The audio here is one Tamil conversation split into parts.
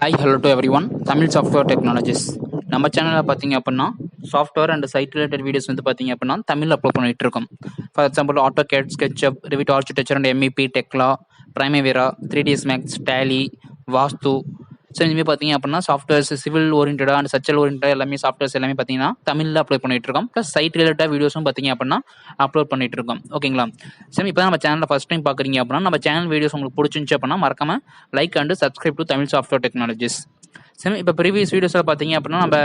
Hi, hello to everyone. Tamil Software Technologies. நம்ம சேனலில் பார்த்தீங்க அப்படின்னா software and site related videos வந்து பார்த்தீங்க அப்படின்னா தமிழில் அப்லோட் பண்ணிட்டு இருக்கோம். For example AutoCAD, SketchUp, Revit architecture and MEP, Tekla, Primavera, 3ds Max, Tally, Vastu. So இனிமேல் பார்த்தீங்க அப்படின்னா சாஃப்ட்வேர்ஸ் சிவில் ஓரியன்டா அண்ட் சச்சல் ஓரியன்டா எல்லாமே சாஃப்ட்வேர்ஸ் எல்லாமே பார்த்தீங்கன்னா தமிழில் அப்லோட் பண்ணிட்டு இருக்கோம். ப்ளஸ் சைட் ரிலேட்டட் வீடியோஸும் பார்த்தீங்க அப்படின்னா அப்லோட் பண்ணிட்டு இருக்கோம். ஓகேங்களா? சரி, இப்போ நம்ம சேனலில் ஃபஸ்ட் டைம் பார்க்குறீங்க அப்படின்னா நம்ம சேனல் வீடியோஸ் உங்களுக்கு பிடிச்சிருந்துச்சு அப்படின்னா மறக்காம like and subscribe to Tamil software technologies. சரி, இப்போ ப்ரீவியஸ் வீடியோஸில் பார்த்தீங்க அப்படின்னா நம்ம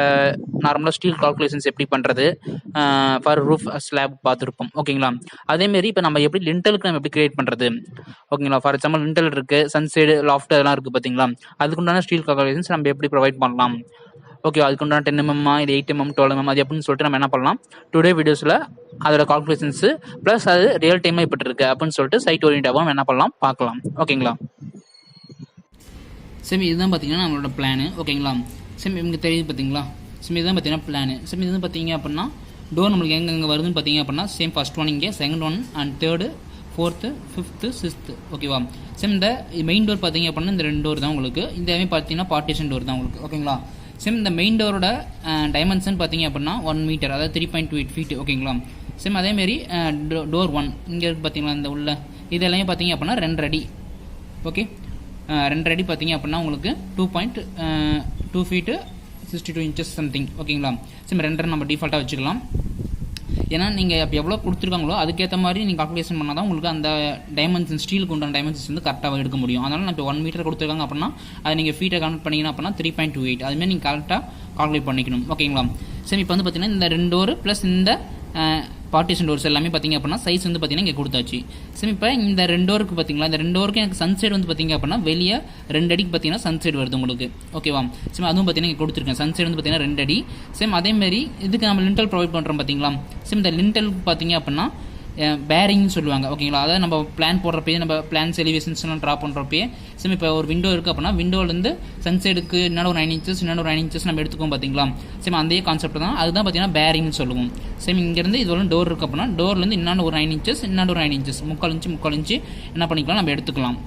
நார்மலாக ஸ்டீல் கால்குலேஷன்ஸ் எப்படி பண்ணுறது ஃபார் ரூஃப் ஸ்லாப் பார்த்துருப்போம். ஓகேங்களா? அதேமாரி இப்போ நம்ம எப்படி லிண்டலுக்கு நம்ம எப்படி கிரியேட் பண்ணுறது, ஓகேங்களா? ஃபார் எக்ஸாம்பிள் லிண்டல் இருக்குது, சன்சைடு, லாஃப்ட் அதெல்லாம் இருக்குது பார்த்தீங்களா? அதுக்குண்டான ஸ்டீல் கால்குலேஷன்ஸ் நம்ம எப்படி ப்ரொவைட் பண்ணலாம். ஓகே, அதுக்குண்டான 10mm, இது 8mm, 12mm அது எப்படின்னு சொல்லிட்டு நம்ம என்ன பண்ணலாம் டுடே வீடியோஸில் அதோட கால்குலேஷன்ஸு ப்ளஸ் அது ரியல் டைமாக எப்படி இருக்குது அப்படின்னு சொல்லிட்டு சைட் ஓரியன்டாகவும் என்ன பண்ணலாம் பார்க்கலாம். ஓகேங்களா? சரி, இதுதான் பார்த்தீங்கன்னா நம்மளோட பிளானு. ஓகேங்களா? சரி, இவங்க தெரியுது பார்த்தீங்களா? சரி, இதுதான் பார்த்தீங்கன்னா பிளானு. சரி, இது வந்து பார்த்தீங்க அப்படின்னா டோர் நம்மளுக்கு எங்கே வருதுன்னு பார்த்தீங்க அப்படின்னா சேம் ஃபஸ்ட் ஒன் இங்கே, second one and third, fourth, fifth, sixth. ஓகேவா? சரி, இந்த மெயின் டோர் பார்த்தீங்க அப்படின்னா இந்த 2 டோர் தான் உங்களுக்கு. இந்த பார்த்தீங்கன்னா பார்ட்டிஷன் டோர் தான் உங்களுக்கு. ஓகேங்களா? சேம் இந்த மெயின் டோரோட டைமென்ஷன் பார்த்தீங்க அப்படின்னா 1 மீட்டர், அதாவது 3.28 ஃபீட். ஓகேங்களா? சேம் அதேமாரி டோர் 1 இங்கே இருக்குது பார்த்தீங்களா, இந்த உள்ள இது எல்லாமே பார்த்தீங்க அப்படின்னா 2 அடி. ஓகே, 2 அடி பார்த்தீங்க அப்படின்னா உங்களுக்கு 2.2 ஃபீட்டு 62 இன்ச்சஸ் சம்திங். ஓகேங்களா? சரி, 2 நம்ம டிஃபால்ட்டாக வச்சுக்கலாம். ஏன்னா நீங்கள் இப்போ எவ்வளோ கொடுத்துருக்காங்களோ அதுக்கேற்ற மாதிரி நீங்கள் கால்குலேஷன் பண்ணால் தான் உங்களுக்கு அந்த டைமென்ஷன் ஸ்டீலுக்கு உண்டான டைமென்ஷன்ஸ் வந்து கரெக்டாக எடுக்க முடியும். அதனால் நான் இப்போ 1 மீட்டர் கொடுத்துருக்காங்க அப்படின்னா அது நீங்கள் ஃபீட்டை கனெக்ட் பண்ணிங்கன்னா அப்படின்னா 3.28 அதுமாதிரி நீங்கள் கரெக்டாக கால்குலேட் பண்ணிக்கணும். ஓகேங்களா? சரி, இப்போ வந்து பார்த்தீங்கன்னா இந்த 2 டோர் ப்ளஸ் இந்த பார்ட்டிஷன் டோர்ஸ் எல்லாமே பார்த்தீங்க அப்படின்னா சைஸ் வந்து பார்த்தீங்கன்னா இங்கே கொடுத்தாச்சு. சரி, இப்போ இந்த 2 டோருக்கு பார்த்தீங்களா, இந்த 2 டோருக்கு எனக்கு சன்சைடு வந்து பார்த்தீங்க அப்படின்னா வெளியே 2 அடிக்கு பார்த்தீங்கன்னா சன்சைடு வருது உங்களுக்கு. ஓகேவா? சரி, அதுவும் பார்த்தீங்கன்னா இங்கே கொடுத்துருக்கேன். சன்சைடு வந்து பார்த்தீங்கன்னா 2 அடி. சேம் அதேமாரி இதுக்கு நம்ம லிண்டல் ப்ரொவைட் பண்ணுறோம் பார்த்தீங்களா. சரி, இந்த லிண்டலுக்கு பார்த்தீங்க அப்படின்னா பேரிங்னு சொல்லுவாங்க. ஓகேங்களா? அதாவது நம்ம பிளான் போடுறப்பயே நம்ம பிளான்ஸ் எலிவேஷன்ஸ்லாம் ட்ரா பண்ணுறப்பயே சரி, இப்போ ஒரு விண்டோ இருக்குது அப்படின்னா விண்டோலேருந்து சன்சைடுக்கு இன்னொரு ஒரு 9 இன்ச்சஸ் இன்னொரு 9 இன்ச்சஸ் நம்ம எடுத்துக்கோம் பார்த்தீங்களா. சரி, அதே கான்செப்ட் தான். அதுதான் பார்த்தீங்கன்னா பேரிங்னு சொல்லுவோம். சரி, இங்கேருந்து இது ஒரு டோர் இருக்குது அப்படின்னா டோர்லேருந்து இன்னொரு ஒரு 9 இன்ச்சஸ் இன்னொரு ஒரு 9 இன்ச்சஸ் 3/4 இன்ச்சு என்ன பண்ணிக்கலாம் நம்ம எடுத்துக்கலாம்.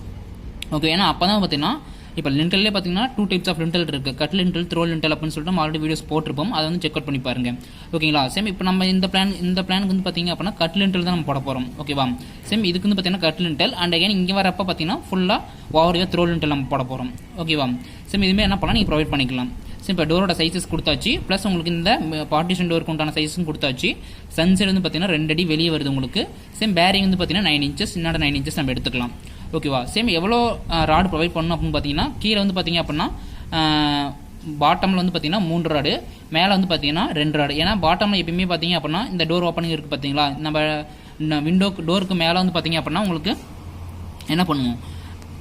ஓகே, ஏன்னா அப்போ தான் பார்த்தீங்கன்னா இப்போ லிண்டல்லே பார்த்தீங்கன்னா 2 டைப்ஸ் ஆஃப் லிண்டல் இருக்குது. கட் லிண்டல், த்ரோ லிண்டல் அப்படின்னு சொல்லிட்டு நம்ம ஆல்ரெடி வீடியோஸ் போட்டிருப்போம். அதை வந்து செக் அவுட் பண்ணி பாருங்க. ஓகேங்களா? சேம் இப்போ நம்ம இந்த பிளானுக்கு வந்து பார்த்தீங்க அப்படின்னா கட் லிண்டல் தான் நம்ம போட போகிறோம். ஓகேவா? சேம் இதுக்கு வந்து பார்த்தீங்கன்னா கட் லிண்டல் அண்ட் அகைன் இங்கே வரப்போ பார்த்தீங்கன்னா ஃபுல்லாக ஓவரியாக த்ரோ லிண்டல் நம்ம போட போகிறோம். ஓகேவா? சேம் இதுமாதிரி என்ன பண்ணலாம் நீங்கள் ப்ரொவைட் பண்ணிக்கலாம். சரி, இப்போ டோரோட சைஸஸ் கொடுத்தாச்சு ப்ளஸ் உங்களுக்கு இந்த பார்ட்டிஷன் டோருக்கு உண்டான சைஸும் கொடுத்தாச்சு. சன்சைடு வந்து பார்த்தீங்கன்னா 2 அடி வெளியே வருது உங்களுக்கு. சேம் பேரிங் வந்து பார்த்தீங்கன்னா 9 இன்ச்சஸ் இன்னொரு 9 இன்ச்சஸ் நம்ம எடுத்துக்கலாம். ஓகேவா? சேம் எவ்வளோ ராடு ப்ரொவைட் பண்ணணும் அப்படின்னு பார்த்தீங்கன்னா கீழே வந்து பார்த்தீங்க அப்படின்னா பாட்டமில் வந்து பார்த்தீங்கன்னா 3 ராடு, மேலே வந்து பார்த்தீங்கன்னா 2 ராடு. ஏன்னா பாட்டமில் எப்பயுமே பார்த்தீங்க அப்படின்னா இந்த டோர் ஓப்பனிங் இருக்குது பார்த்தீங்களா, நம்ம டோருக்கு மேலே வந்து பார்த்தீங்க அப்படின்னா உங்களுக்கு என்ன பண்ணுவோம்,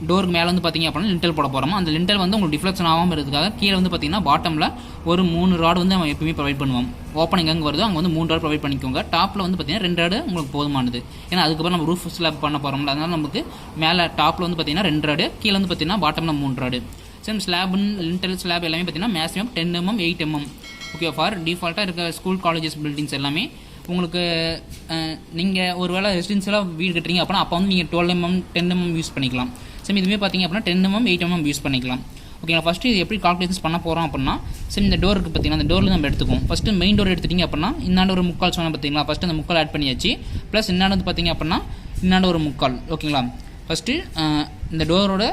டோருக்கு மேலே வந்து பார்த்தீங்க அப்படின்னா லிண்டல் போட போகிறோம். அந்த லிண்டல் வந்து உங்களுக்கு டிஃப்ளெக்ஷன் ஆகாமல் இருக்கிறதுக்காக கீழே வந்து பார்த்தீங்கன்னா பாட்டமில் ஒரு 3 ராடு வந்து நம்ம எப்பயுமே ப்ரொவைட் பண்ணுவோம். ஓப்பனிங் அங்கே வருதோ அங்கே வந்து 3 ராடு ப்ரொவைட் பண்ணிக்கோங்க. டாப்பில் வந்து பார்த்தீங்கன்னா 2 ராடு உங்களுக்கு போதுமானது. ஏன்னா அதுக்கப்புறம் நம்ம ரூஃப் ஸ்லாப் பண்ண போகிறோம்ல, அதனால நமக்கு மேலே டாப்பில் வந்து பார்த்தீங்கன்னா 2 ராடு, கீழே வந்து பார்த்தீங்கன்னா பாட்டமில் 3 ராடு. சேம் ஸ்லாப்னு லிண்டல் ஸ்லாப் எல்லாமே பார்த்தீங்கன்னா maximum 10mm 8mm. Okay, for டிஃபால்ட்டாக இருக்க ஸ்கூல் காலேஜஸ் பில்டிங்ஸ் எல்லாமே உங்களுக்கு நீங்கள் ஒரு வேளை ரெசிடென்ஷியலாக வீடு கட்டுறீங்க அப்படின்னா அப்போ வந்து நீங்கள் 12mm 10mm யூஸ் பண்ணிக்கலாம். சரி, இதுவே பார்த்தீங்க அப்படின்னா 10mm 8mm யூஸ் பண்ணிக்கலாம். ஓகேங்களா? ஃபஸ்ட்டு இது எப்படி கால்குலேஷன்ஸ் பண்ண போகிறோம் அப்படின்னா சரி, இந்த டோருக்கு பார்த்தீங்கன்னா அந்த டோரில் நம்ம எடுத்துக்குவோம். ஃபஸ்ட்டு மெயின் டோர் எடுத்துட்டிங்க அப்படின்னா இன்னாண்டு ஒரு 3/4 சொன்னால் பார்த்தீங்களா, ஃபஸ்ட்டு அந்த 3/4 ஆட் பண்ணியாச்சு. ப்ளஸ் இன்னாண்டு வந்து பார்த்தீங்க அப்படின்னா இன்னாண்டு ஒரு 3/4. ஓகேங்களா? ஃபஸ்ட்டு இந்த டோரோட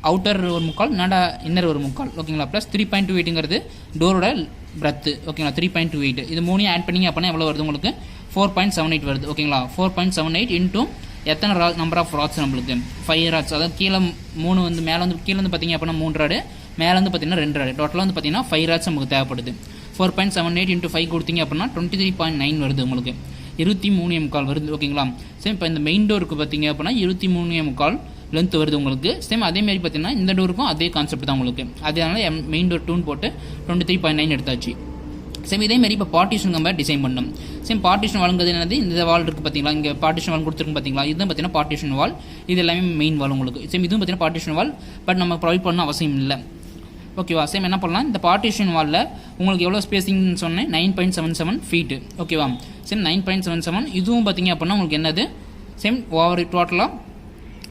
அவுட்டர் ஒரு 3/4, இன்னர் ஒரு 3/4. ஓகேங்களா? ப்ளஸ் 3.28ங்கிறது டோரோட பிரெத்து. ஓகேங்களா? 3.28 இது 3 ஆட் பண்ணிங்க அப்படின்னா எவ்வளோ வருது உங்களுக்கு 4.78 வருது. ஓகேங்களா? 4.78 இன்டூ எத்தனை நம்பர் ஆஃப் ராட்ஸ் நம்மளுக்கு 5 ராட்ஸ். அதாவது கீழே 3 வந்து மேலே வந்து கீழே வந்து பார்த்தீங்க அப்படின்னா 3 ராடு, மேலே வந்து பார்த்தீங்கன்னா 2 ராடு, டோட்டலாக வந்து பார்த்தீங்கன்னா 5 ராட்ஸ் நமக்கு தேவைப்படுது. 4.78 இன்ட்டு 5 கொடுத்தீங்க அப்படின்னா 23.9 வருது உங்களுக்கு, 23.25 வருது. ஓகேங்களா? சேம் இப்போ இந்த மெயின் டோருக்கு பார்த்தீங்க அப்படின்னா 23.25 லென்த் வருது உங்களுக்கு. சேம் அதேமாரி பார்த்தீங்கன்னா இந்த டோருக்கும் அதே கான்செப்ட் தான் உங்களுக்கு. அதனால மெயின் டோர் 2 போட்டு 23.9 எடுத்தாச்சு. சேம் இதேமாரி இப்போ பார்ட்டிஷன் நம்ம டிசைன் பண்ணணும். சேம் பார்ட்டிஷன் வால்ங்கிறது என்னது, இந்த வால் இருக்குது பார்த்தீங்களா, இங்கே பார்ட்டிஷன் வால் கொடுத்துருக்கு பார்த்தீங்களா, இதுதான் பார்த்தீங்கன்னா பார்ட்டிஷன் வால். இது எல்லாமே மெயின் வால் உங்களுக்கு. சேம் இதுவும் பார்த்தீங்கன்னா பார்ட்டிஷன் வால், பட் நம்ம ப்ரொவைட் பண்ண அவசியம் இல்லை. ஓகேவா? சேம் என்ன பண்ணலாம், இந்த பார்ட்டிஷன் வாலில் உங்களுக்கு எவ்வளோ ஸ்பேசிங்னு சொன்னேன் 9.77 ஃபீட்டு. ஓகேவா? சேம் 9.77 இதுவும் பார்த்தீங்க அப்படின்னா உங்களுக்கு என்னது சேம் ஓவர் டோட்டலாக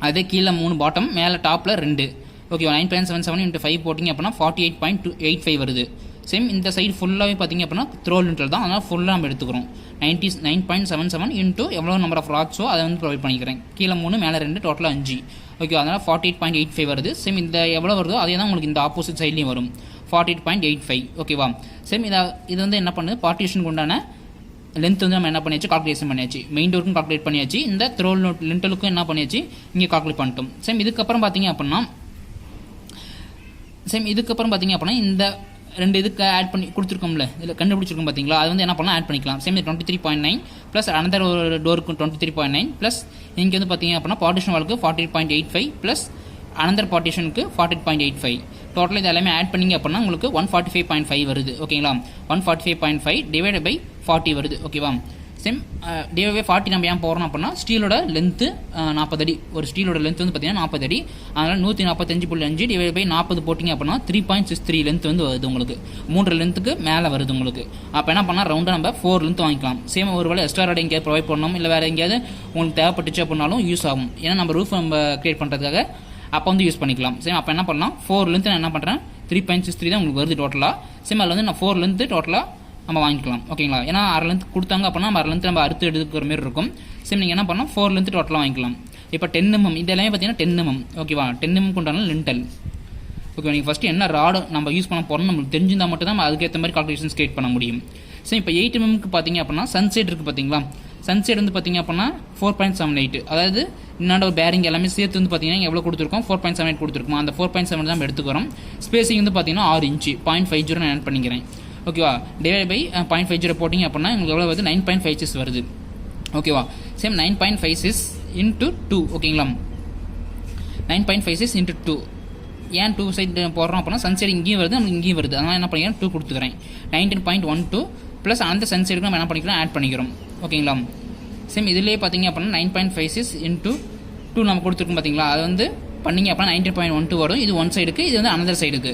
அதே கீழே 3 பாட்டம், மேலே டாப்பில் 2. ஓகேவா 9.77 into 5 போட்டிங்க அப்படின்னா 48.85 வருது. சேம் இந்த சைடு ஃபுல்லாகவே பார்த்தீங்க அப்படின்னா த்ரோ லிண்டல் தான், அதனால் ஃபுல்லாக நம்ம எடுத்துக்கிறோம். 99.77 இன்ட்டு எவ்வளோ நம்பர் ஆஃப் ராட்ஸோ அதை வந்து ப்ரொவைட் பண்ணிக்கிறேன். கீழே 3 மேலே 2 டோட்டலாக 5. ஓகே, அதனால் 48.85 வருது. சேம் இந்த எவ்வளோ வருதோ அதே தான் உங்களுக்கு இந்த ஆப்போசிட் சைட்லேயும் வரும் 48.85. ஓகேவா. சேம் இது வந்து என்ன பண்ணுது, பார்ட்டிஷனுக்கு உண்டான லென்த் வந்து நம்ம என்ன பண்ணியாச்சு, கால்குலேஷன் பண்ணியாச்சு. மெயின் டோருக்கும் கால்குலேட் பண்ணியாச்சு, இந்த த்ரோ லிண்டலுக்கும் என்ன பண்ணியாச்சு, இங்கே கால்குலேட் பண்ணிட்டோம். சேம் இதுக்கப்புறம் பார்த்தீங்க அப்படின்னா இந்த ரெண்டு இதுக்கு ஆட் பண்ணி கொடுத்துருக்கோம்ல, இதில் கண்டுபிடிச்சிருக்கோம் பார்த்தீங்களா, அது வந்து என்ன பண்ணலாம், ஆட் பண்ணிக்கலாம். சேம் 23.9 ப்ளஸ் அனதர் ஒரு டோருக்கு 23.9 ப்ளஸ் இங்கே வந்து பார்த்தீங்க அப்படின்னா பார்ட்டிஷன் வாலுக்கு 48.85 ப்ளஸ் அனதர் பார்ட்டிஷனுக்கு 48.85. டோட்டல் இது எல்லாமே ஆட் பண்ணிங்க அப்படின்னா உங்களுக்கு 145.5 வருது. ஓகேங்களா, 145.5 டிவைட் பை 40 வருது. ஓகேவா. சேம் டிவைட் பை 40 நம்ம ஏன் போடுறோம் அப்படின்னா ஸ்டீலோட லென்த்து 40 அடி. ஒரு ஸ்டீலோட லென்த் வந்து பார்த்தீங்கன்னா 40 அடி. அதனால் 145.5 டிவைட் பை 40 போட்டிங்க அப்படின்னா 3.63 லென்த் வந்து வருது உங்களுக்கு. 3 லென்த்துக்கு மேலே வருது உங்களுக்கு. அப்போ என்ன பண்ணால் ரவுண்டாக நம்ம 4 லென்த் வாங்கிக்கலாம். சேம் ஒரு வேலை எக்ஸ்ட்ரா ராட் எங்கேயாவது ப்ரொவைட் பண்ணணும், இல்லை வேறு எங்கேயாவது உங்களுக்கு தேவைப்பட்டுச்சு அப்படின்னாலும் யூஸ் ஆகும். ஏன்னா நம்ம ரூஃப் நம்ம கிரியேட் பண்ணுறதுக்காக அப்போ வந்து யூஸ் பண்ணிக்கலாம். சேம் அப்போ என்ன பண்ணலாம், 4 லென்த் நான் என்ன பண்ணுறேன் 3.63 தான் உங்களுக்கு வருது டோட்டலாக. சேம் அதில் வந்து நான் 4 லென்த்து டோட்டலாக நம்ம வாங்கிக்கலாம். ஓகேங்களா, ஏன்னா 6 லென்த் கொடுத்தாங்க அப்படின்னா 6 லென்த் நம்ம அறுத்து எடுக்கிற மாதிரி இருக்கும். சேம் நீங்கள் என்ன பண்ணலாம் 4 லென்த் டோட்டலாக வாங்கிக்கலாம். இப்போ 10 mm இது எல்லாமே பார்த்தீங்கன்னா 10 mm. ஓகேவா, 10 mm கொண்டாலும் லிண்டல். ஓகே, நீங்கள் ஃபஸ்ட்டு என்ன ராடு நம்ம யூஸ் பண்ண போகிறோம் நம்மளுக்கு தெரிஞ்சிருந்தால் மட்டும் தான் நம்ம அதுக்கேற்ற மாதிரி கால்குலேஷன்ஸ் கிரியேட் பண்ண முடியும். சரி, இப்போ 8 mm பார்த்தீங்க அப்படின்னா சன்சைட் இருக்குது பார்த்தீங்களா, சன்சைட் வந்து பார்த்தீங்க அப்படின்னா 4.78. அதாவது இன்னொரு ஒரு பேரிங் எல்லாமே சேர்த்து வந்து பார்த்தீங்கன்னா எவ்வளோ கொடுத்துருக்கோம், 4.78 கொடுத்துருக்கோம். அந்த 4.7 தான் நம்ம எடுத்துக்கிறோம். ஸ்பேசிங் வந்து பார்த்தீங்கன்னா 6 இன்ச்சு 0.50 நான் ஆட் பண்ணிக்கிறேன். ஓகேவா, டிவைட் பை 0.50 போட்டிங்க அப்படின்னா உங்களுக்கு எவ்வளோ வருது, 9.56 வருது. ஓகேவா. Same 9.56 into 2. ஓகேங்களா, 9.56 இன்ட்டு 2. ஏன் 2 சைடு போடுறோம் அப்படின்னா சன்சைடு இங்கேயும் வருது, நமக்கு இங்கேயும் வருது. அதனால் என்ன பண்ணிக்கிறேன் 2 கொடுத்துக்கிறேன். 19.12 ப்ளஸ் அந்த சன்சைடுக்கு நம்ம என்ன பண்ணிக்கிறோம் ஆட் பண்ணிக்கிறோம். ஓகேங்களா. சேம் இதிலே பார்த்தீங்க அப்படின்னா 9.56 இன்ட்டு 2 நம்ம கொடுத்துருக்கோம் பார்த்தீங்களா, அது வந்து பண்ணிங்க அப்படின்னா 19.12 வரும். இது ஒன் சைடுக்கு, இது வந்து அனதர் சைடுக்கு.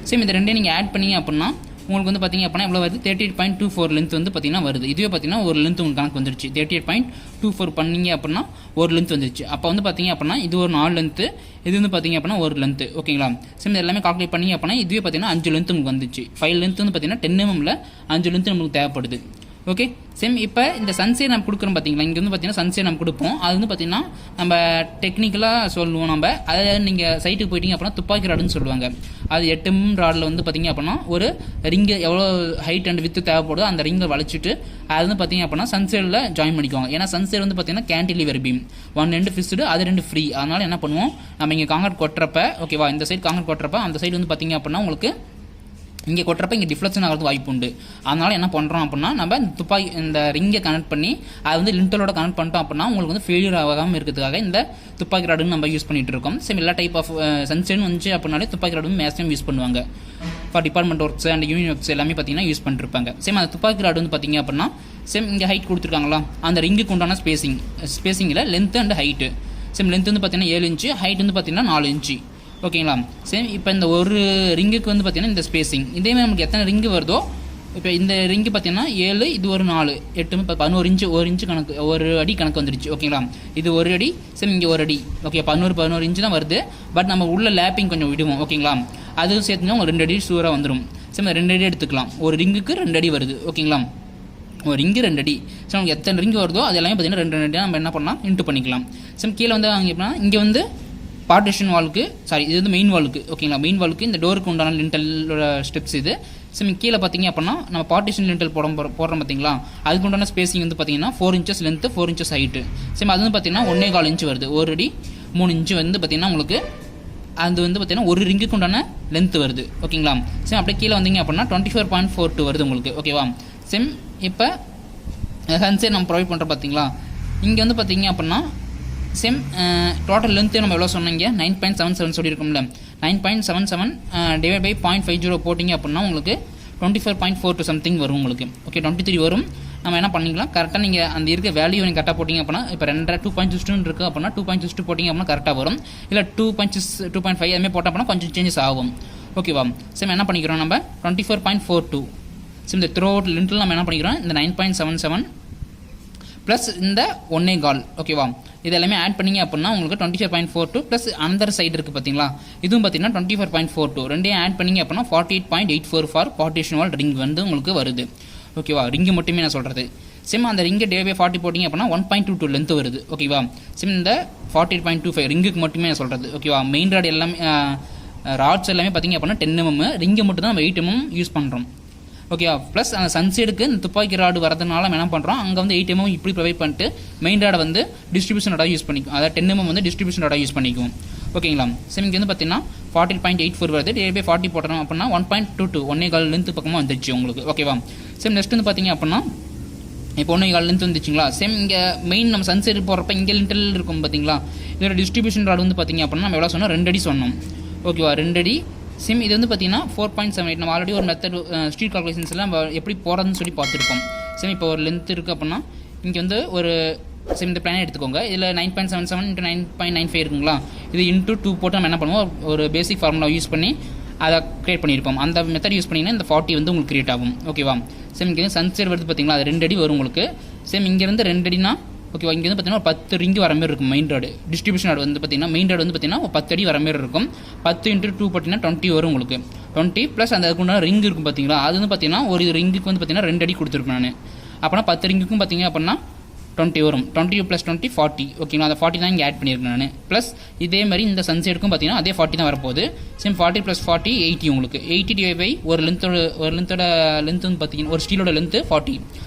சேம் இது ரெண்டையும் நீங்கள் ஆட் பண்ணிங்க அப்படின்னா உங்களுக்கு வந்து பார்த்தீங்க அப்படின்னா எவ்வளோ வருது, 38.24 லென்த் வந்து பார்த்தீங்கன்னா வருது. இதுவே பார்த்தீங்கன்னா ஒரு லென்த் உங்களுக்கு கணக்கு வந்துருச்சு. 38.24 பண்ணிங்க அப்படின்னா ஒரு லென்த் வந்துருச்சு. அப்போ வந்து பார்த்தீங்க அப்படின்னா இது ஒரு 4 லென்த்து, இது வந்து பார்த்தீங்க அப்படின்னா ஒரு லென்த்து. ஓகேங்களா. சேம் இது எல்லாமே கால்குலேட் பண்ணிங்க அப்படின்னா இதுவே பார்த்தீங்கன்னா 5 லென்த் உங்களுக்கு வந்துச்சு. 5 லென்த் வந்து பார்த்தீங்கன்னா 10 mm 5 லென்த் நமக்கு தேவைப்படுது. ஓகே. சேம் இப்போ இந்த சன்சைட் நம்ம கொடுக்குறோம் பார்த்தீங்களா, இங்கே வந்து பார்த்தீங்கன்னா சன்சைட் நம்ம கொடுப்போம். அது வந்து பார்த்தீங்கன்னா நம்ம டெக்னிக்கலாக சொல்லுவோம். நம்ம அதை நீங்கள் சைட்டுக்கு போயிட்டீங்க அப்படின்னா துப்பாக்கி ராடுன்னு சொல்லுவாங்க. அது 8 mm ராடில் வந்து பார்த்தீங்க அப்படின்னா ஒரு ரிங்கு எவ்வளோ ஹைட் அண்ட் வித்து தேவைப்படுதோ அந்த ரிங்கை வளைச்சிட்டு அது வந்து பார்த்தீங்க அப்படின்னா சன்சைடில் ஜாயின் பண்ணிக்குவாங்க. ஏன்னா சன்சைட் வந்து பார்த்தீங்கன்னா கேன்டிலிவர் பீம் 1 end ஃபிக்ஸ்டு, அது 2 ஃப்ரீ. அதனால் என்ன பண்ணுவோம், நம்ம இங்கே காங்கிரட் கொட்டுறப்ப, ஓகேவா, இந்த சைடு காங்கிரட் கொட்டுறப்ப அந்த சைடு வந்து பார்த்தீங்க அப்படின்னா உங்களுக்கு இங்கே கொட்டுறப்ப இங்கே டிஃப்ளெக்ஷன் ஆகிறது வாய்ப்பு உண்டு. அதனால் என்ன பண்ணுறோம் அப்படின்னா நம்ம துப்பாக்கி இந்த ரிங்கை கனெக்ட் பண்ணி அதை வந்து லிண்டலோட கனெக்ட் பண்ணிட்டோம் அப்படின்னா உங்களுக்கு வந்து ஃபெயிலியர் ஆகாமல் இருக்கிறதுக்காக இந்த துப்பாக்கி ராடுன்னு நம்ம யூஸ் பண்ணிட்டு இருக்கோம். சேம் எல்லா டைப் ஆஃப் சன்சைன் வந்துச்சு அப்படின்னாலே துப்பாக்கி ராடு மேக்ஸிமம் யூஸ் பண்ணுவாங்க. For department works and union works எல்லாமே பார்த்தீங்கன்னா யூஸ் பண்ணிருப்பாங்க. சேம் அந்த துப்பாக்கி ராடு வந்து பார்த்தீங்க அப்படின்னா சேம் இங்கே ஹைட் கொடுத்துருக்காங்களா, அந்த ரிங்குக்கு உண்டான ஸ்பேசிங்கில் length and height. Same length வந்து பார்த்தீங்கன்னா 7 இன்ச்சு, ஹைட் வந்து பார்த்தீங்கன்னா 4 இன்ச்சு. ஓகேங்களா. சேம் இப்போ இந்த ஒரு ரிங்குக்கு வந்து பார்த்தீங்கன்னா இந்த ஸ்பேசிங் இதேமாதிரி நமக்கு எத்தனை ரிங்கு வருதோ, இப்போ இந்த ரிங்கு பார்த்தீங்கன்னா 7, இது ஒரு 4, 8, 11 இன்ச்சு, 1 இன்ச்சு கணக்கு, 1 அடி கணக்கு வந்துடுச்சு. ஓகேங்களா. இது 1 அடி, சேம் இங்கே 1 அடி. ஓகே, 11 இன்ச்சு தான் வருது. பட் நம்ம உள்ள லேப்பிங் கொஞ்சம் விடுவோம். ஓகேங்களா. அதுவும் சேர்த்துனா ஒரு 2 அடி சூறாக வந்துடும். சேம் 2 அடி எடுத்துக்கலாம். ஒரு ரிங்குக்கு 2 அடி வருது. ஓகேங்களா. ஒரு ரிங்கு 2 அடி. ஸோ நமக்கு எத்தனை ரிங்கு வருதோ அது எல்லாமே பார்த்தீங்கன்னா 2 அடி நம்ம என்ன பண்ணலாம் இன்ட்டு பண்ணிக்கலாம். சேம் கீழே வந்து வாங்கிப்போம்னா இங்கே வந்து பார்ட்டிஷன் வாலுக்கு, சாரி இது வந்து மெயின் வாலுக்கு. ஓகேங்களா. மெயின் வாலுக்கு இந்த டோருக்கு உண்டான லிண்டலோட ஸ்டெப்ஸ் இது. ஸோ கீழே பார்த்தீங்க அப்படின்னா நம்ம பார்ட்டிஷன் லிண்டல் போடுறோம் பார்த்தீங்களா, அதுக்கு உண்டான ஸ்பேசிங் வந்து பார்த்தீங்கன்னா 4 inches length, 4 inches height. Same அது வந்து பார்த்தீங்கன்னா 1.25 இன்ச்சு வருது. 1 அடி 3 இன்ச்சு வந்து பார்த்தீங்கன்னா உங்களுக்கு அது வந்து பார்த்தீங்கன்னா ஒரு ரிங்குக்கு உண்டான லென்த் வருது. ஓகேங்களா. சேம் அப்படியே கீழே வந்தீங்க அப்படின்னா 24.42 வருது உங்களுக்கு. ஓகேவா. சேம் இப்போ சன்சைட் நம்ம ப்ரொவைட் பண்ணுறோம் பார்த்தீங்களா, இங்கே வந்து பார்த்தீங்க அப்படின்னா சேம் டோட்டல் லென்த்து நம்ம எவ்வளோ சொன்னீங்க 9.77 சொல்லியிருக்கோம்ல, 9.77 டிவைட் பை 0.50 போட்டிங்க அப்படின்னா உங்களுக்கு 24.42 சம்திங் வரும் உங்களுக்கு. ஓகே, 23 வரும். நம்ம என்ன பண்ணிக்கலாம், கரெக்டாக நீங்கள் அந்த இருக்க வேல்யூ நீங்கள் கரெக்டாக போட்டிங்க அப்படின்னா இப்போ 2.62 இருக்குது அப்படின்னா 2.62 போட்டிங்க அப்படின்னா கரெக்டாக வரும். இல்லை 2.5 அதுமாதிரி போட்டோம் அப்படின்னா கொஞ்சம் சேஞ்சஸ் ஆகும். ஓகேவா. சேம் என்ன பண்ணிக்கிறோம் நம்ம 24.42. சேம் இந்த த்ரோ அவுட் லிண்டில் நம்ம என்ன பண்ணிக்கிறோம் இந்த 9.77 ப்ளஸ் இந்த 1.25. ஓகேவா. இது எல்லாமே ஆட் பண்ணிங்க அப்படின்னா உங்களுக்கு 24.42 ப்ளஸ் அந்தர் சைடு இருக்குது பார்த்தீங்களா, இதுவும் பார்த்தீங்கன்னா 24.42 ரெண்டையும் ஆட் பண்ணிங்க அப்படின்னா 48.84 ஃபார் பார்ட்டிஷன் வால் ரிங் வந்து உங்களுக்கு வருது. ஓகேவா, ரிங்கு மட்டுமே நான் சொல்கிறது. சேம் அந்த ரிங்கை டிவைட் 40 போட்டிங்க அப்படின்னா 1.22 லென்த் வருது. ஓகேவா, சேம் இந்த 48.25 ரிங்குக்கு மட்டுமே நான் சொல்கிறது. ஓகேவா, மெயின் ராட் எல்லாமே ராட்ஸ் எல்லாமே பார்த்தீங்க அப்படின்னா 10 mm, ரிங்கை மட்டும் தான் நம்ம 8 mm யூஸ் பண்ணுறோம். ஓகேவா, ப்ளஸ் அந்த சன்சைடுக்கு இந்த துப்பாக்கி ராடு வரதுனால நம்ம என்ன பண்ணுறோம், அங்கே வந்து 8 mm இப்படி ப்ரொவைட் பண்ணிட்டு மெயின் ராடை வந்து டிஸ்ட்ரிபியூஷன் ராடாக யூஸ் பண்ணிக்கும், அதாவது 10 mm வந்து டிஸ்ட்ரிபியூஷன் ராடாக யூஸ் பண்ணிக்குவோம். ஓகேங்களா, சேம் இங்கே வந்து பார்த்தீங்கன்னா 40.84 வருது, டிவைட் பை 40 போட்டோம் அப்படின்னா 1.22 1.25 லென்த் பக்கமாக வந்துச்சு உங்களுக்கு. ஓகேவா, சேம் நெக்ஸ்ட் வந்து பார்த்தீங்க அப்படின்னா இப்போ 1.25 லென்த் வந்துச்சுங்களா. சேம் இங்கே மெயின் நம்ம சன்சைடு போகிறப்ப இங்கே லிண்டல் இருக்கும் பார்த்தீங்களா, இதோட டிஸ்ட்ரிபியூஷன் ராடு வந்து பார்த்தீங்க அப்படின்னா நம்ம எவ்வளோ சொன்னோம், 2 அடி சொன்னோம். ஓகேவா, 2 அடி. சேம் இது வந்து பார்த்தீங்கன்னா 4.78 நம்ம ஆல்ரெடி ஒரு மெத்தட் ஸ்ட்ரீட் கால்குலேஷன்ஸ் எல்லாம் எப்படி போகிறதுன்னு சொல்லி பார்த்துருப்போம். சேம் இப்போ ஒரு லென்த் இருக்குது அப்படின்னா இங்கே வந்து ஒரு சேம் இந்த பிளானே எடுத்துக்கோங்க, இதில் 9.77 × 9.95 இருக்குங்களா, இது இன்ட்டு 2 போட்டு நம்ம என்ன பண்ணுவோம், ஒரு பேசிக் ஃபார்முலா யூஸ் பண்ணி அதை கிரியேட் பண்ணியிருப்போம். அந்த மெத்தட் யூஸ் பண்ணிங்கன்னா இந்த 40 வந்து உங்களுக்கு கிரியேட் ஆகும். ஓகேவா, சேம் இங்கே சன்சைட் வருது பார்த்தீங்களா, அது 2 அடி வரும் உங்களுக்கு. சேம் இங்கேருந்து 2 அடினா ஓகேவா, இங்கே வந்து பார்த்தீங்கன்னா 10 ரிங்கு வர மாதிரி இருக்கும் மெயின் ராடு. டிஸ்ட்ரிபியூஷன் ராடு வந்து பார்த்தீங்கன்னா மெயின் ராடு வந்து பார்த்தீங்கன்னா 10 அடி வர மாதிரி இருக்கும். 10 × 2 பார்த்தீங்கன்னா 20 வரும் உங்களுக்கு. 20 ப்ளஸ் அந்த அதுக்குண்டான ரிங் இருக்கும் பார்த்தீங்களா, அது வந்து பார்த்தீங்கன்னா ஒரு ரிங்குக்கு வந்து பார்த்தீங்கன்னா 2 அடி கொடுத்துருப்பேன் நான். அப்போனா 10 ரிங்குக்கும் பார்த்தீங்க அப்படின்னா 20 வரும். 20 + 20 40. ஓகேங்களா, அந்த 40 தான் இங்கே ஆட் பண்ணியிருக்கேன் நான். ப்ளஸ் இதே மாதிரி இந்த சன்சைடுக்கும் பார்த்தீங்கன்னா அதே 40 தான் வரப்போகுது. சேம் 40 + 40 80 உங்களுக்கு. 80 டிவைட் பை ஒரு லென்த்தோட லென்த் வந்து பார்த்தீங்கன்னா ஒரு ஸ்டீலோட லென்த்து 40.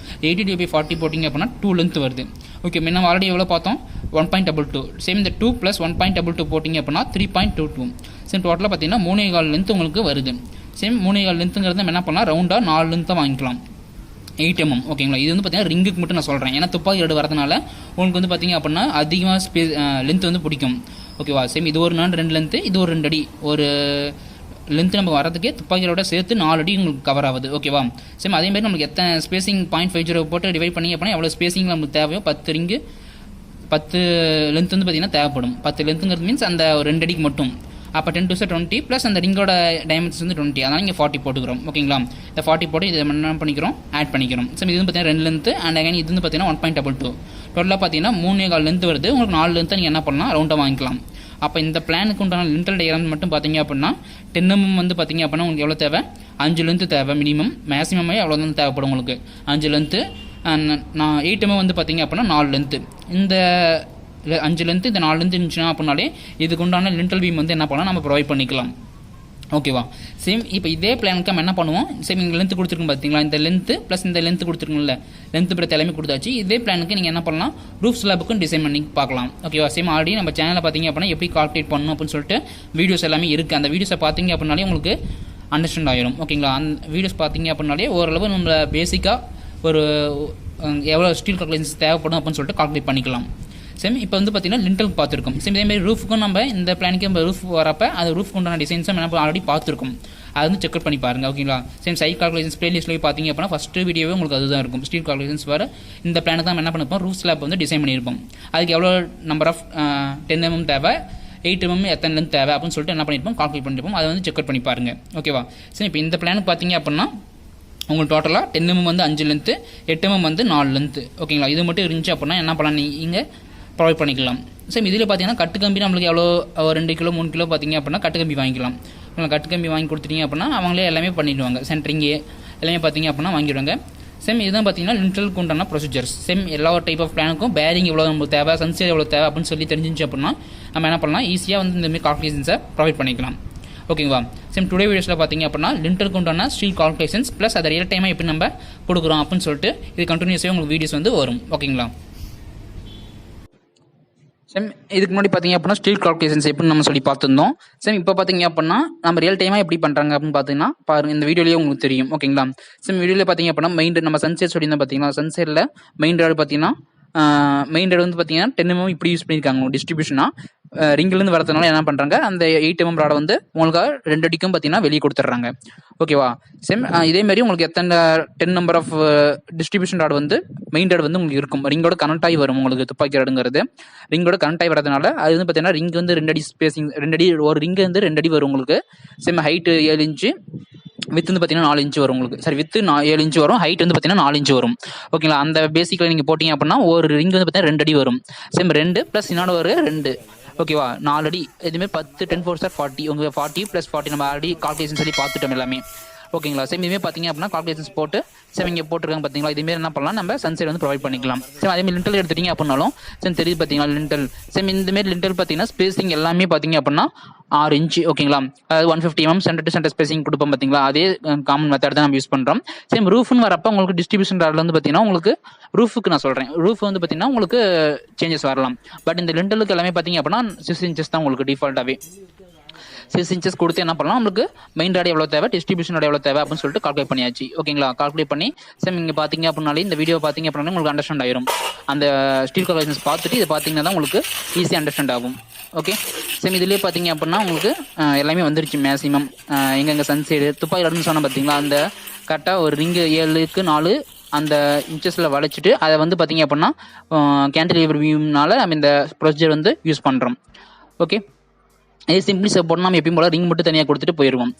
80 டிவைட் பை 40 போட்டிங்க அப்படின்னா 2 லென்த் வருது. ஓகே, நம்ம ஆல்ரெடி எவ்வளோ பார்த்தோம், 1.22. சேம் இந்த 2 + 1.22 போட்டிங்க அப்படின்னா 3.22. சேம் டோட்டலாக பார்த்தீங்கன்னா 3.25 லென்த் உங்களுக்கு வருது. சேம் 3.25 லென்த்துங்கிறது நம்ம என்ன பண்ணலாம், ரவுண்டாக 4 லென்த்தாக வாங்கிக்கலாம், 8 mm. ஓகேங்களா, இது வந்து பார்த்தீங்கன்னா ரிங்குக்கு மட்டும் நான் சொல்கிறேன், ஏன்னா துப்பாக்கி ராடு வரதுனால உங்களுக்கு வந்து பார்த்தீங்க அப்படின்னா அதிகமாக லென்த் வந்து பிடிக்கும். ஓகேவா, சேம் இது ஒரு 2 லென்த்து, இது ஒரு 2 அடி, ஒரு லென்த் நம்ம வரதுக்கே துப்பாக்கியோட சேர்த்து 4 அடி உங்களுக்கு கவர் ஆகுது. ஓகேவா, சேம் அதேமாதிரி நம்மளுக்கு எத்தனை ஸ்பேசிங் 0.50 போட்டு டிவைட் பண்ணி அப்படின்னா எவ்வளோ ஸ்பேசிங் நம்மளுக்கு தேவையோ 10 ரிங்கு 10 லென்த் வந்து பார்த்தீங்கன்னா தேவைப்படும். 10 லென்த்துங்கிறது மீன்ஸ் அந்த 2 அடிக்கு மட்டும். அப்போ 10 × 20 ப்ளஸ் அந்த ரிங்கோட டைமென்ஷன்ஸ் வந்து 20, அதனால் இங்கே 40 போட்டுக்கிறோம். ஓகேங்களா, இந்த 40 போட்டு இதை என்ன பண்ணிக்கிறோம், ஆட் பண்ணிக்கிறோம். சேம் இது வந்து பார்த்தீங்கன்னா 2 லென்த்து அண்ட் அகைன் இது வந்து பார்த்தீங்கன்னா 1.22. டோட்டலாக பார்த்தீங்கன்னா 3.25 லென்த் வருது உங்களுக்கு. 4 லென்த்தை நீங்கள் என்ன பண்ணலாம், ரவுண்டாக வாங்கிக்கலாம். அப்போ இந்த பிளானுக்கு உண்டான லிண்டல் டயக்ராம் மட்டும் பார்த்தீங்க அப்படின்னா 10 mm வந்து பார்த்தீங்க அப்படின்னா உங்களுக்கு எவ்வளோ தேவை, 5 லென்த்து தேவை மினிமம். மேக்ஸிமமே எவ்வளோ தான் தேவைப்படும் உங்களுக்கு, 5 லென்த்து. நான் 8 mm வந்து பார்த்தீங்க அப்படின்னா 4 லென்த்து. இந்த 5 லென்த்து இந்த 4 லென்த்து இருந்துச்சுன்னா அப்படின்னாலே இதுக்கு உண்டான லிண்டல் பீம் வந்து என்ன பண்ணலாம், நம்ம ப்ரொவைட் பண்ணிக்கலாம். ஓகேவா, சேம் இப்போ இதே பிளானுக்கு நம்ம என்ன பண்ணுவோம், சேம் இங்கே லென்த்து கொடுத்துருக்கோம் பார்த்தீங்களா, இந்த லென்த்து ப்ளஸ் இந்த லென்த்து கொடுத்துருக்கோம்ல, லென்த்து பிறகு எல்லாமே கொடுத்தாச்சு. இதே பிளானுக்கு நீங்கள் என்ன பண்ணலாம், ரூஃப் ஸ்லாபுக்கும் டிசைன் பண்ணி பார்க்கலாம். ஓகேவா, சேம் ஆல்ரெடி நம்ம சேனலில் பார்த்தீங்க அப்படின்னா எப்படி கால்குலேட் பண்ணணும் அப்படின்னு சொல்லிட்டு வீடியோஸ் எல்லாமே இருக்குது. அந்த வீடியோஸை பார்த்தீங்க அப்படின்னாலே உங்களுக்கு அண்டர்ஸ்டாண்ட் ஆகிடும். ஓகேங்களா, அந்த வீடியோஸ் பார்த்தீங்க அப்படின்னாலே ஓரளவு நம்ம பேசிக்காக ஒரு எவ்வளோ ஸ்டீல் கால்குலேஷன்ஸ் தேவைப்படும் அப்படின்னு சொல்லிட்டு கால்குலேட் பண்ணிக்கலாம். சேம் இப்போ வந்து பார்த்தீங்கன்னா லிண்டலுக்கு பார்த்துருக்கோம். சேம் இதேமாதிரி ரூஃபுக்கும் நம்ம இந்த பிளானுக்கு நம்ம ரூஃப் வரப்போ அது ரூஃப்க்கு உண்டான டிசைன்ஸும் நம்ம ஆல்ரெடி பார்த்துருக்கோம், அது வந்து செக் பண்ணி பாருங்கள். ஓகேங்களா, சேம் சைட் கால்குலேஷன்ஸ் பிளேலிஸ்ட்லேயே பார்த்தீங்க அப்படின்னா ஃபஸ்ட்டு வீடியோவே உங்களுக்கு அதுதான் இருக்கும். ஸ்டீல் கால்குலேஷன்ஸ் வர இந்த பிளானுக்கு தான் என்ன பண்ணிருப்போம், ரூஃப் ஸ்லாப் வந்து டிசைன் பண்ணியிருப்போம். அதுக்கு எவ்வளோ நம்பர் ஆஃப் 10 mm தேவை, 8 mm எத்தனை லென்த் தேவை அப்படின்னு சொல்லிட்டு என்ன பண்ணியிருப்போம், கால்குலேட் பண்ணியிருப்போம். அதை வந்து செக் பண்ணி பாருங்கள். ஓகேவா, சரி இப்போ இந்த பிளானுக்கு பார்த்தீங்க அப்படின்னா உங்களுக்கு டோட்டலாக 10 mm வந்து 5 லென்த்து, 8 mm வந்து 4 லென்த்து. ஓகேங்களா, இது மட்டும் இருந்துச்சு அப்படின்னா என்ன பண்ணலாம், நீங்கள் ப்ரொவைட் பண்ணிக்கலாம். சேம் இதில் பார்த்தீங்கன்னா கட்டு கம்பி நம்மளுக்கு எவ்வளோ 2 கிலோ 3 கிலோ பார்த்தீங்க அப்படின்னா கட்டு கம்பி வாங்கிக்கலாம். கட்டு கம்பி வாங்கி கொடுத்துட்டீங்க அப்படின்னா அவங்களே எல்லாமே பண்ணிவிடுவாங்க, சென்ட்ரிங்கு எல்லாமே பார்த்தீங்க அப்படின்னா வாங்கிடுவாங்க. சேம் இதுதான் பார்த்தீங்கன்னா லிண்டலுக்கு உண்டான ப்ரொசீஜர்ஸ். சேம் எல்லா டைப் ஆஃப் பிளானுக்கும் பேரிங் எவ்வளோ நம்மளுக்கு தேவை, சன்சைட் எவ்வளோ தேவை அப்படின்னு சொல்லி தெரிஞ்சிச்சு அப்படின்னா நம்ம என்ன பண்ணலாம், ஈஸியாக வந்து இந்தமாதிரி கால்குலேஷன்ஸை ப்ரொவைட் பண்ணிக்கலாம். ஓகேங்களா, சேம் டுடே வீடியோஸில் பார்த்தீங்க அப்படின்னா லிண்டலுக்கு உண்டான ஸ்டீல் கால்குலேஷன்ஸ் ப்ளஸ் அதை ரியல் டைமாக எப்படி நம்ம கொடுக்குறோம் அப்படின்னு சொல்லிட்டு இது கண்டினியூஸாக உங்களுக்கு வீடியோஸ் வந்து வரும். ஓகேங்களா, சேம் இதுக்கு முன்னாடி பார்த்தீங்க அப்படின்னா ஸ்டீல் கால்குலேஷன்ஸ் எப்படி நம்ம சொல்லி பார்த்துருந்தோம். சேம் இப்போ பார்த்தீங்க அப்படின்னா நம்ம ரியல் டைமாக எப்படி பண்ணுறாங்க அப்படின்னு பார்த்தீங்கன்னா பாருங்க, இந்த வீடியோலேயே உங்களுக்கு தெரியும். ஓகேங்களா, சேம் வீடியோவில் பார்த்தீங்க அப்படின்னா மெயின் நம்ம சன்சைட் சொல்லியிருந்தோம் பார்த்தீங்கன்னா, சன்சைடில் மெயின் ராடு பார்த்தீங்கன்னா மெயின் ராடு வந்து பார்த்தீங்கன்னா 10 mm இப்படி யூஸ் பண்ணியிருக்காங்க டிஸ்ட்ரிபியூஷனாக. ரிங்கிலேருந்து வரதுனால என்ன பண்ணுறாங்க, அந்த 8 mm ராடை வந்து உங்களுக்கு 2 அடிக்கும் பார்த்தீங்கன்னா வெளியே கொடுத்துட்றாங்க. ஓகேவா, சேம் இதேமாரி உங்களுக்கு எத்தனை 10 நம்பர் ஆஃப் டிஸ்ட்ரிபியூஷன் ராடு வந்து மெயின் ராடு வந்து உங்களுக்கு இருக்கும், ரிங்கோட கனெக்ட் ஆகி வரும். உங்களுக்கு துப்பாக்கி ராடுங்கிறது ரிங்கோட கனெக்ட் ஆகி வரதுனால அது வந்து பார்த்தீங்கன்னா ரிங் வந்து 2 அடி ஸ்பேசிங், 2 அடி ஒரு ரிங்கு வந்து 2 அடி வரும் உங்களுக்கு. சேம் ஹைட்டு 7 இன்ச்சு, வித் வந்து பார்த்தீங்கன்னா 4 இன்ச் வரும் உங்களுக்கு. சரி, வித்து 7 இன்ச் வரும். ஹைட் வந்து பார்த்தீங்கன்னா 4 இன்ச் வரும். ஓகேங்களா. அந்த பேசிக்கில் நீங்கள் போட்டிங்க அப்படின்னா ஒரு ரிங் வந்து பார்த்தீங்கன்னா 2 அடி வரும். சேம் 2 ப்ளஸ் இன்னொரு ஒரு 2, ஓகேவா, 4 அடி. இதுமாதிரி 10 10 4 40, உங்களுக்கு 40 + 40 நம்ம ஆல்ரெடி கால்குலேஷன் சொல்லி பார்த்துட்டோம் எல்லாமே. ஓகேங்களா. சேம் இதுமாதிரி பார்த்தீங்க அப்படின்னா கால்குலேஷன்ஸ் போட்டு சேம் இங்கே போட்டிருக்காங்க பார்த்தீங்களா. இதுமாரி என்ன பண்ணலாம், நம்ம சன்சைட் வந்து ப்ரொவைட் பண்ணிக்கலாம். சேம் அதேமாதிரி லிண்டல் எடுத்துட்டீங்க அப்படின்னாலும் சேம் தெரியுது பார்த்தீங்களா லிண்டல். சேம் இந்தமாரி லிண்டல் பார்த்தீங்கன்னா ஸ்பேசிங் எல்லாமே பார்த்தீங்க அப்படின்னா 6 இன்ச்சு, ஓகேங்களா. அதாவது 150 mm centre to centre spacing கொடுப்போம் பார்த்தீங்களா. அதே காமன் மெத்தட் தான் நம்ம யூஸ் பண்ணுறோம். சேம் ரூஃப்னு வரப்போ உங்களுக்கு டிஸ்ட்ரிபியூஷன் ராடில் வந்து பார்த்தீங்கன்னா உங்களுக்கு ரூஃபுக்கு நான் சொல்கிறேன், ரூஃப் வந்து பார்த்தீங்கன்னா உங்களுக்கு சேஞ்சஸ் வரலாம். பட் இந்த லிண்டலுக்கு எல்லாமே பார்த்தீங்க அப்படின்னா 6 இன்ச்சஸ் தான் உங்களுக்கு டிஃபால்ட்டாகவே. 6 இன்ச்சஸ் கொடுத்து என்ன பண்ணலாம், நம்மளுக்கு மெயின் ராட் எவ்வளோ தேவை, டிஸ்ட்ரிபியூஷன் ராட் எவ்வளோ தேவை அப்படின்னு சொல்லிட்டு கால்குலேட் பண்ணியாச்சு. ஓகேங்களா. கால்குலேட் பண்ணி சேம் இங்கே பார்த்தீங்க அப்படின்னாலே இந்த வீடியோ பார்த்தீங்க அப்படின்னா உங்களுக்கு அண்டர்ஸ்டாண்ட் ஆயிரும். அந்த ஸ்டீல் கால்குலேஷன்ஸ் பார்த்துட்டு இதை பார்த்தீங்கன்னா தான் உங்களுக்கு ஈஸியாக அண்டர்ஸ்டாண்ட் ஆகும். ஓகே. சேம் இதுலேயே பார்த்தீங்க அப்படின்னா உங்களுக்கு எல்லாமே வந்துருச்சு மேக்ஸிமம். எங்கெங்கே சன்சைடு துப்பாக்கி அப்படின்னு சொன்னால் பார்த்தீங்களா, அந்த கரெக்டாக ஒரு ரிங்கு 7க்கு 4 அந்த இன்ச்சஸில் வளைச்சிட்டு அதை வந்து பார்த்தீங்க அப்படின்னா கேன்டிலீவர் வியூனால நம்ம இந்த ப்ரொசீஜர் வந்து யூஸ் பண்ணுறோம். ஓகே. இதே சிம்பிளி சப்போர்ட் நம்ம எப்பயும் போல ரிங் மட்டும் தனியாக கொடுத்துட்டு போயிடுவோம்.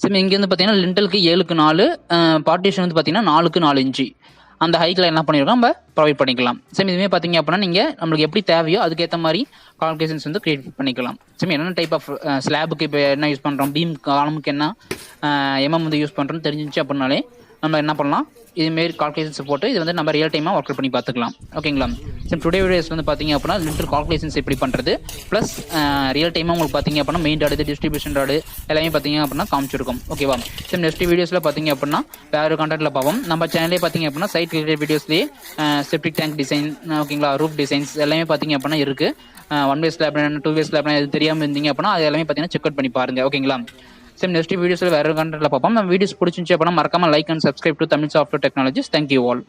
சரி, இங்கே வந்து பார்த்தீங்கன்னா லிண்டலுக்கு 7க்கு 4, பார்ட்டிஷன் வந்து பார்த்தீங்கன்னா 4க்கு 4 இன்ச்சு அந்த ஹைட்டில் என்ன பண்ணியிருக்கோம் நம்ம ப்ரொவைட் பண்ணிக்கலாம். சரி, இதுவே பார்த்தீங்க அப்படின்னா நீங்கள் நம்மளுக்கு எப்படி தேவையோ அதுக்கேற்ற மாதிரி கால்குலேஷன்ஸ் வந்து கிரியேட் பண்ணிக்கலாம். சரி, என்னென்ன டைப் ஆஃப் ஸ்லாபுக்கு இப்போ என்ன யூஸ் பண்ணுறோம், பீம் காலமுக்கு என்ன எம்எம் வந்து யூஸ் பண்ணுறோன்னு தெரிஞ்சிச்சு அப்படின்னாலே நம்ம என்ன பண்ணலாம், இதுமாரி கால்குலேஷன்ஸ் போட்டு இது வந்து நம்ம ரியல் டைமாக ஒர்க் பண்ணி பார்த்துக்கலாம். ஓகேங்களா. சரி, டுடே வீடியோஸ் வந்து பார்த்தீங்க அப்படின்னா லிண்டல் கால்குலேஷன்ஸ் எப்படி பண்ணுறது ப்ளஸ் ரியல் டைமாக உங்களுக்கு பார்த்தீங்க அப்படின்னா மெயின் ராடு டிஸ்ட்ரிபியூஷன் ராடு எல்லாமே பார்த்தீங்க அப்படின்னா காமிச்சிருக்கும். ஓகேவா. சரி, நெக்ஸ்ட் வீடியோஸில் பார்த்தீங்க அப்படின்னா வேறு கண்டென்ட்டில் பார்ப்போம். நம்ம சேனலே பார்த்தீங்க அப்படின்னா சைட் ரிலேட்டட் வீடியோஸ்லேயே செப்டிக் டேங்க் டிசைன், ஓகேங்களா, ரூஃப் டிசைன்ஸ் எல்லாமே பார்த்தீங்க அப்படின்னா இருக்குது. 1 way ஸ்லாப் 2 way ஸ்லாப் எது தெரியாமல் இருந்தீங்க அப்படின்னா அது எல்லாமே பார்த்தீங்கன்னா செக் அவுட் பண்ணி பாருங்கள். ஓகேங்களா. சரி, நெக்ஸ்ட் வீடியோஸில் வேறு கண்டென்ட்டில் பார்ப்போம். நம்ம வீடியோஸ் பிடிச்சிருந்துச்சு அப்படின்னா மறக்காம like and subscribe to Tamil software technologies. Thank you all.